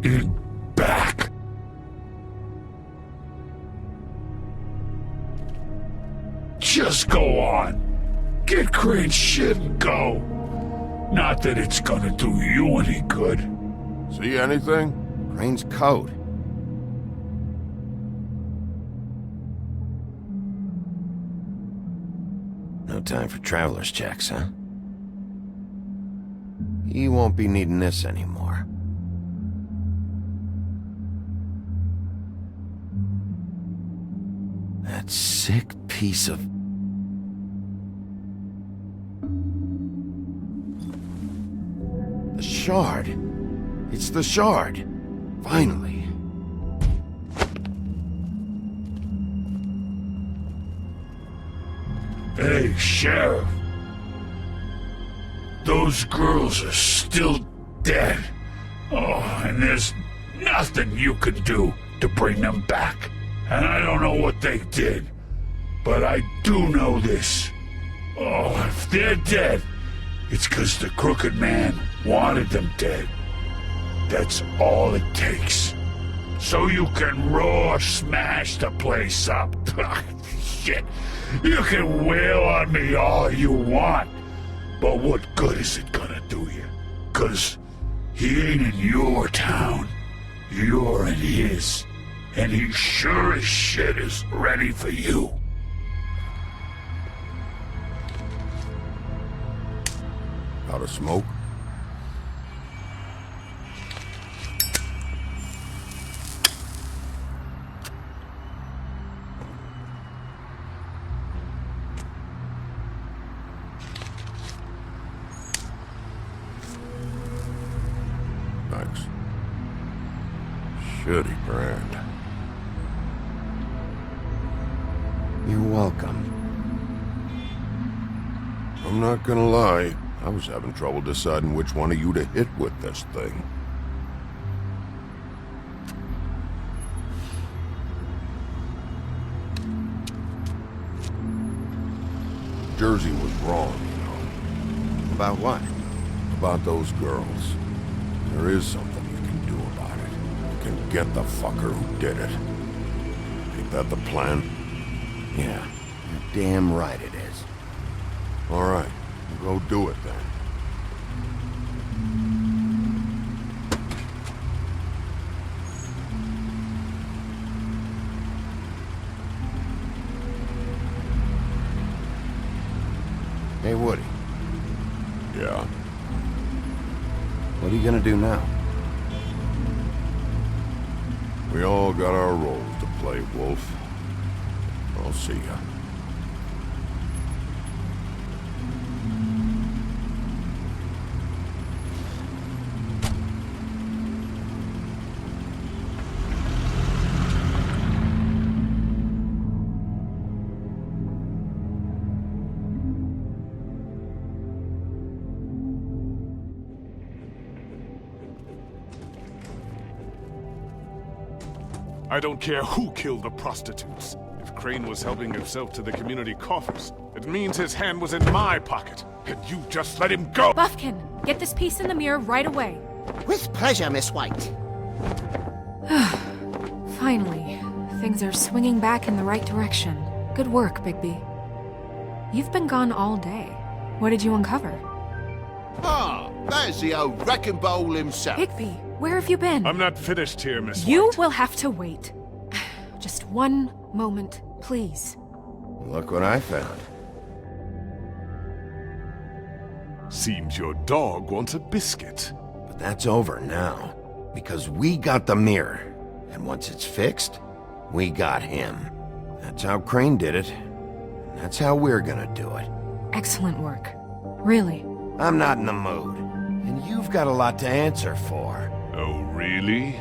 In back. Just go on. Get Crane's shit and go. Not that it's gonna do you any good. See anything? Crane's coat. No time for traveler's checks, huh? He won't be needing this anymore. That sick piece of... The shard. It's the shard. Finally. Hey, Sheriff. Those girls are still dead. Oh, and there's nothing you can do to bring them back. And I don't know what they did, but I do know this. Oh, if they're dead, it's 'cause the Crooked Man wanted them dead. That's all it takes. So you can roar smash the place up. Shit. You can wail on me all you want, but what good is it gonna do you? 'Cause he ain't in your town. You're in his. And he sure as shit is ready for you. Out of smoke? Thanks. Shitty brand. You're welcome. I'm not gonna lie. I was having trouble deciding which one of you to hit with this thing. Jersey was wrong, you know. About what? About those girls. There is something you can do about it. You can get the fucker who did it. Ain't that the plan? Yeah, you're damn right it is. All right, we'll go do it then. Hey, Woody. Yeah? What are you gonna do now? We all got our roles to play, Wolf. I'll see ya. I don't care who killed the prostitutes. If Crane was helping himself to the community coffers, it means his hand was in my pocket, and you just let him go! Buffkin, get this piece in the mirror right away. With pleasure, Miss White. Finally, things are swinging back in the right direction. Good work, Bigby. You've been gone all day. What did you uncover? Ah, there's the old wrecking bowl himself. Bigby, where have you been? I'm not finished here, Miss White. You will have to wait. Just one moment, please. Look what I found. Seems your dog wants a biscuit. But that's over now, because we got the mirror. And once it's fixed, we got him. That's how Crane did it. And that's how we're gonna do it. Excellent work. Really. I'm not in the mood. And you've got a lot to answer for. Oh, really?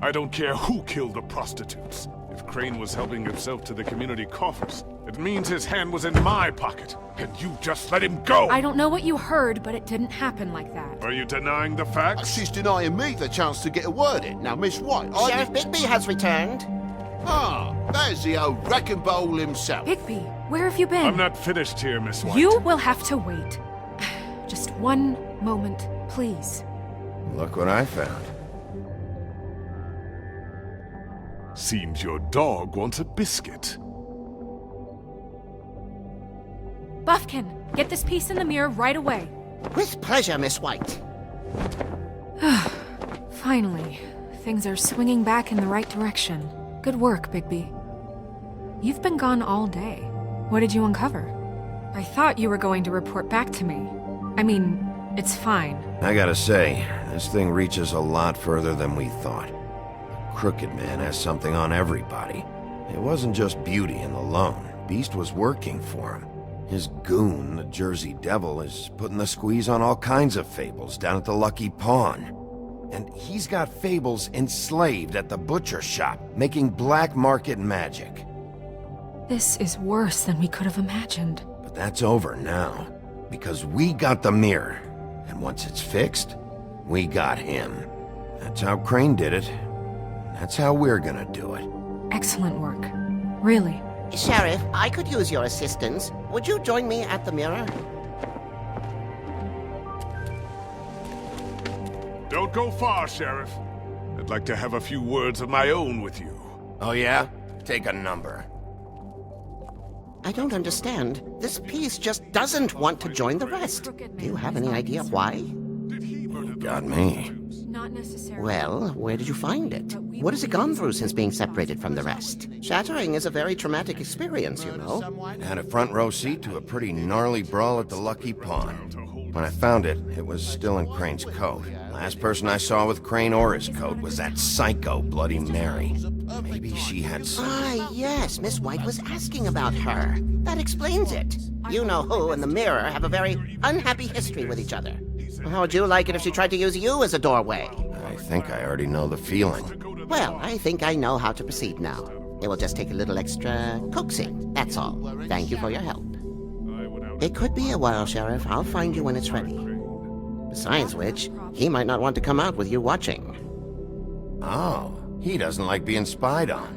I don't care who killed the prostitutes. If Crane was helping himself to the community coffers, it means his hand was in my pocket, and you just let him go! I don't know what you heard, but it didn't happen like that. Are you denying the facts? She's denying me the chance to get a word in. Now, Miss White, Sheriff Bigby has returned. Ah, there's the old wrecking bowl himself. Bigby, where have you been? I'm not finished here, Miss White. You will have to wait. Just one moment, please. Look what I found. Seems your dog wants a biscuit. Buffkin, get this piece in the mirror right away. With pleasure, Miss White. Finally, things are swinging back in the right direction. Good work, Bigby. You've been gone all day. What did you uncover? I thought you were going to report back to me. I mean, it's fine. I gotta say, this thing reaches a lot further than we thought. Crooked Man has something on everybody. It wasn't just Beauty and the Lone. Beast was working for him. His goon, the Jersey Devil, is putting the squeeze on all kinds of fables down at the Lucky Pawn. And he's got fables enslaved at the butcher shop, making black market magic. This is worse than we could have imagined. But that's over now, because we got the mirror. And once it's fixed, we got him. That's how Crane did it. That's how we're gonna do it. Excellent work. Really. Sheriff, I could use your assistance. Would you join me at the mirror? Don't go far, Sheriff. I'd like to have a few words of my own with you. Oh yeah? Take a number. I don't understand. This piece just doesn't want to join the rest. Do you have any idea why? Got me. Not necessarily. Well, where did you find it? What has it gone through since being separated from the rest? Shattering is a very traumatic experience, you know. Had a front row seat to a pretty gnarly brawl at the Lucky Pawn. When I found it, it was still in Crane's coat. Last person I saw with Crane or his coat was that psycho Bloody Mary. Maybe she had some... Ah, yes, Miss White was asking about her. That explains it. You know who and the mirror have a very unhappy history with each other. How would you like it if she tried to use you as a doorway? I think I already know the feeling. Well, I think I know how to proceed now. It will just take a little extra coaxing, that's all. Thank you for your help. It could be a while, Sheriff. I'll find you when it's ready. Besides which, he might not want to come out with you watching. Oh, he doesn't like being spied on.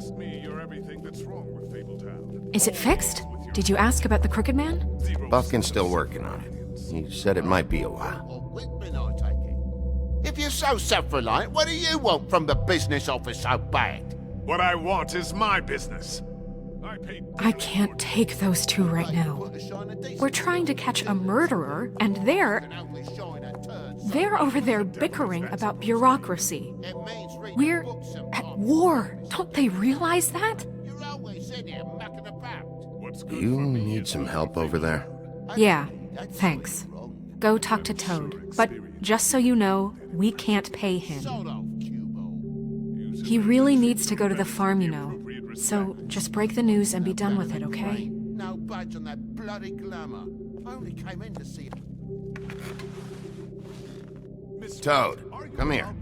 ask me, you're everything that's wrong with Fabletown. Is it fixed? Did you ask about the Crooked Man? Buffkin's still working on it. He said it might be a while. If you're so self-reliant, what do you want from the business office so bad? What I want is my business. I can't take those two right now. We're trying to catch a murderer, and they're over there bickering about bureaucracy. We're at war. Don't they realize that? You need some help over there? Yeah, thanks. Go talk to Toad. But just so you know, we can't pay him. He really needs to go to the farm, you know. So just break the news and be done with it, okay? No budge on that bloody glamour. I only came in to see Toad, come here.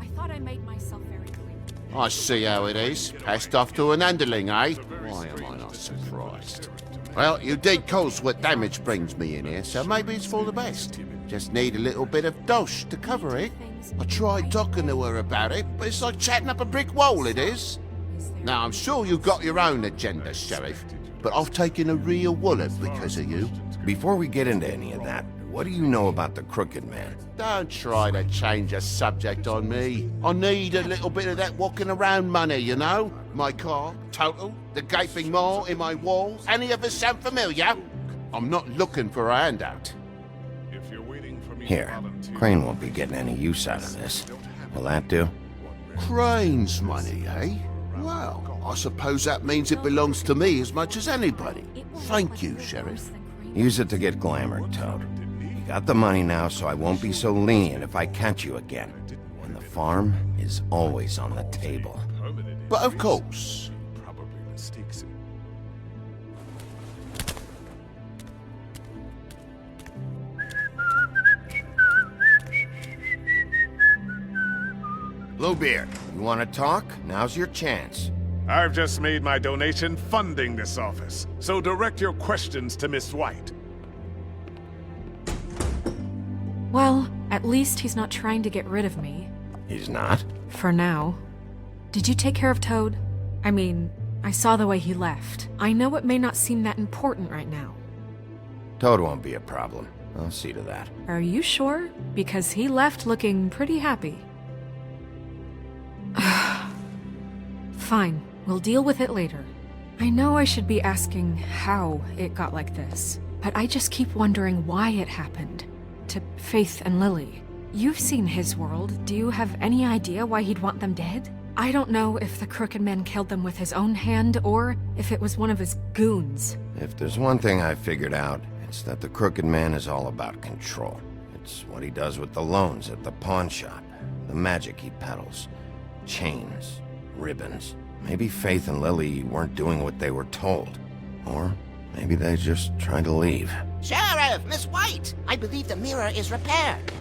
I thought I made myself very clear. I see how it is. Passed off to an underling, eh? Why am I not surprised? Well, you did cause what damage brings me in here, so maybe it's for the best. Just need a little bit of dosh to cover it. I tried talking to her about it, but it's like chatting up a brick wall, it is. Now, I'm sure you've got your own agenda, Sheriff, but I've taken a real wallet because of you. Before we get into any of that, what do you know about the Crooked Man? Don't try to change the subject on me. I need a little bit of that walking around money, you know? My car, total, the gaping maw in my walls. Any of us sound familiar? I'm not looking for a handout. Here, Crane won't be getting any use out of this. Will that do? Crane's money, eh? Well, I suppose that means it belongs to me as much as anybody. Thank you, Sheriff. Use it to get glamored, Toad. You got the money now, so I won't be so lenient if I catch you again. And the farm is always on the table. But of course. Bluebeard, you want to talk? Now's your chance. I've just made my donation funding this office, so direct your questions to Miss White. Well, at least he's not trying to get rid of me. He's not? For now. Did you take care of Toad? I mean, I saw the way he left. I know it may not seem that important right now. Toad won't be a problem. I'll see to that. Are you sure? Because he left looking pretty happy. Fine, we'll deal with it later. I know I should be asking how it got like this, but I just keep wondering why it happened. To Faith and Lily. You've seen his world. Do you have any idea why he'd want them dead? I don't know if the Crooked Man killed them with his own hand, or if it was one of his goons. If there's one thing I've figured out, it's that the Crooked Man is all about control. It's what he does with the loans at the pawn shop, the magic he peddles, chains, ribbons. Maybe Faith and Lily weren't doing what they were told. Or maybe they just tried to leave. Sheriff, Miss White! I believe the mirror is repaired.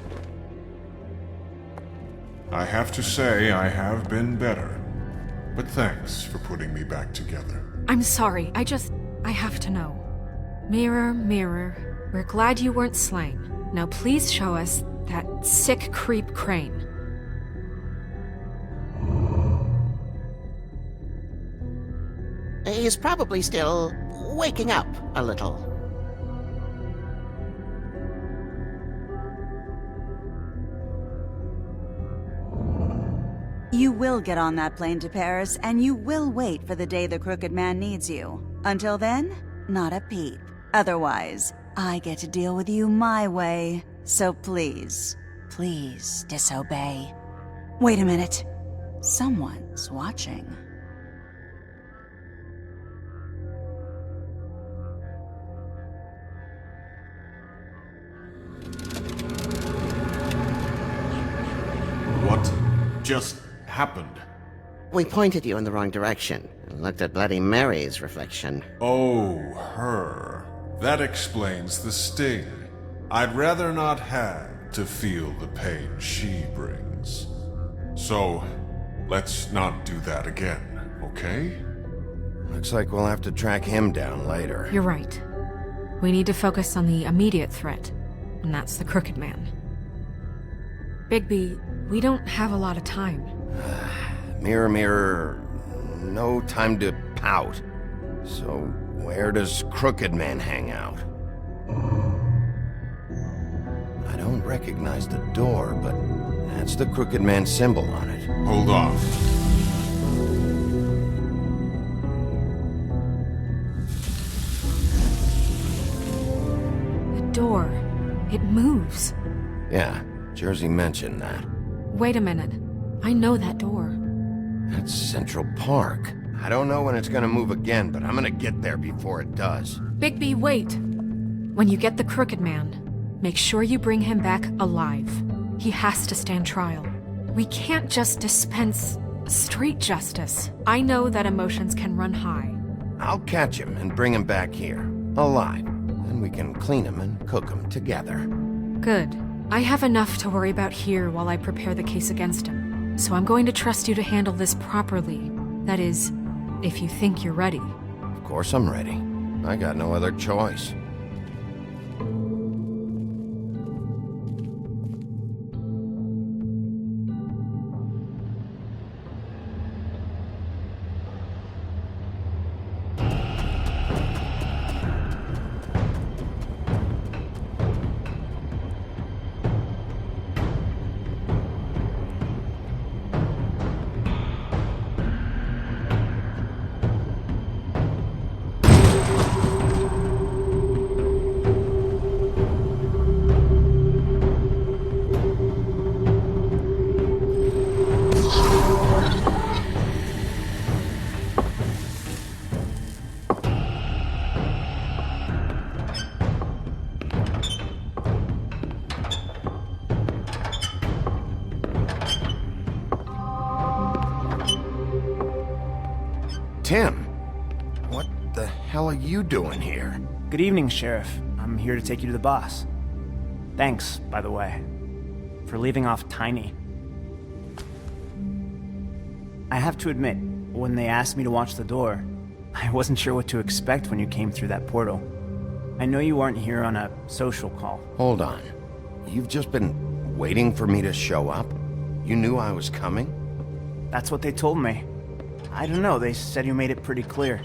I have to say I have been better. But thanks for putting me back together. I'm sorry, I have to know. Mirror, mirror, we're glad you weren't slain. Now please show us that sick creep Crane. He's probably still waking up a little. You will get on that plane to Paris, and you will wait for the day the Crooked Man needs you. Until then, not a peep. Otherwise, I get to deal with you my way. So please, please disobey. Wait a minute. Someone's watching. What just happened? We pointed you in the wrong direction and looked at Bloody Mary's reflection. Oh, her. That explains the sting. I'd rather not have to feel the pain she brings. So, let's not do that again, okay? Looks like we'll have to track him down later. You're right. We need to focus on the immediate threat, and that's the Crooked Man. Bigby, we don't have a lot of time. Mirror, mirror, no time to pout. So, where does Crooked Man hang out? I don't recognize the door, but that's the Crooked Man symbol on it. Hold off. The door. It moves. Yeah, Jersey mentioned that. Wait a minute. I know that door. That's Central Park. I don't know when it's gonna move again, but I'm gonna get there before it does. Bigby, wait! When you get the Crooked Man, make sure you bring him back alive. He has to stand trial. We can't just dispense street justice. I know that emotions can run high. I'll catch him and bring him back here, alive. Then we can clean him and cook him together. Good. I have enough to worry about here while I prepare the case against him. So I'm going to trust you to handle this properly. That is, if you think you're ready. Of course I'm ready. I got no other choice. Tim, what the hell are you doing here? Good evening, Sheriff. I'm here to take you to the boss. Thanks, by the way, for leaving off Tiny. I have to admit, when they asked me to watch the door, I wasn't sure what to expect when you came through that portal. I know you weren't here on a social call. Hold on. You've just been waiting for me to show up? You knew I was coming? That's what they told me. I don't know, they said you made it pretty clear.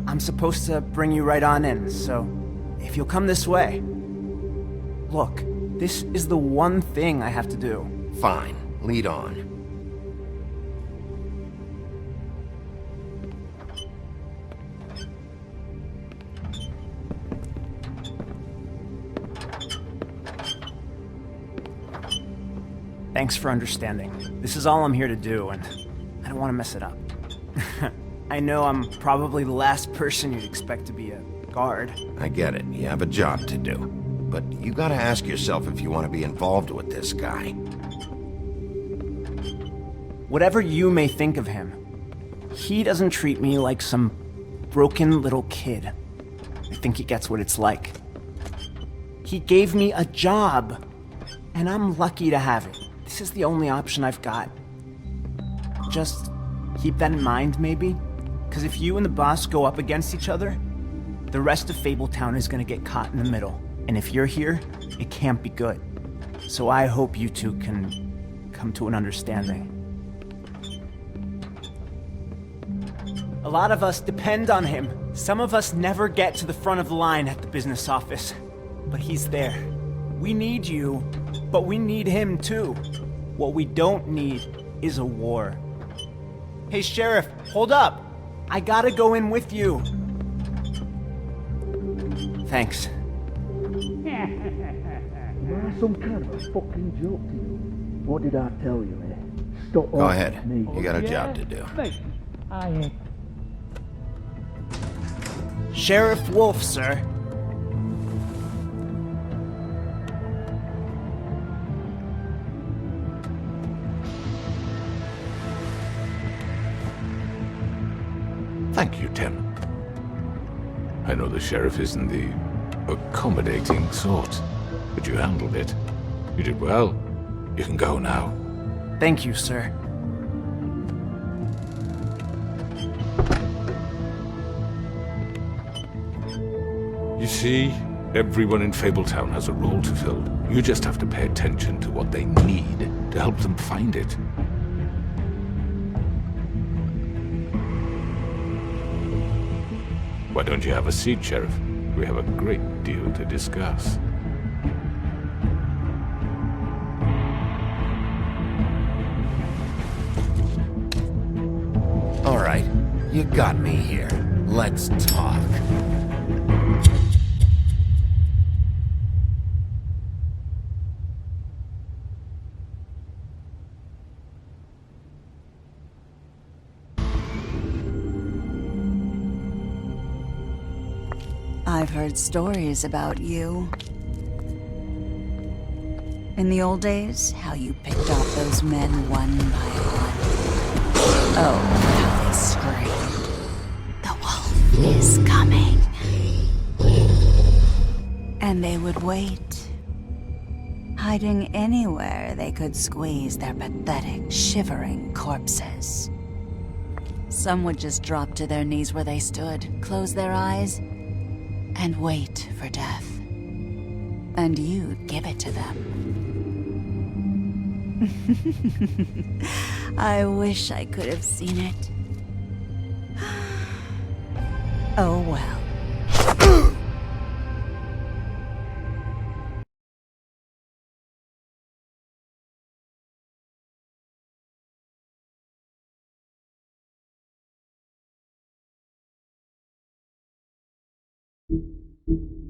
I'm supposed to bring you right on in, so if you'll come this way. Look, this is the one thing I have to do. Fine, lead on. Thanks for understanding. This is all I'm here to do, and I don't want to mess it up. I know I'm probably the last person you'd expect to be a guard. I get it. You have a job to do. But you gotta ask yourself if you want to be involved with this guy. Whatever you may think of him, he doesn't treat me like some broken little kid. I think he gets what it's like. He gave me a job, and I'm lucky to have it. This is the only option I've got. Just keep that in mind, maybe? Because if you and the boss go up against each other, the rest of Fabletown is gonna get caught in the middle. And if you're here, it can't be good. So I hope you two can come to an understanding. A lot of us depend on him. Some of us never get to the front of the line at the business office. But he's there. We need you, but we need him too. What we don't need is a war. Hey, Sheriff, hold up. I gotta go in with you. Thanks. Some kind of a fucking joke to you. What did I tell you, man? Stop. Go ahead. Me. You got a job to do. I ain't. Sheriff Wolf, sir. Thank you, Tim. I know the sheriff isn't the accommodating sort, but you handled it. You did well. You can go now. Thank you, sir. You see, everyone in Fabletown has a role to fill. You just have to pay attention to what they need to help them find it. Why don't you have a seat, Sheriff? We have a great deal to discuss. All right, you got me here. Let's talk. I've heard stories about you. In the old days, how you picked off those men one by one. Oh, how they screamed. The wolf is coming. And they would wait, hiding anywhere they could squeeze their pathetic, shivering corpses. Some would just drop to their knees where they stood, close their eyes, and wait for death. And you'd give it to them. I wish I could have seen it. Oh well. you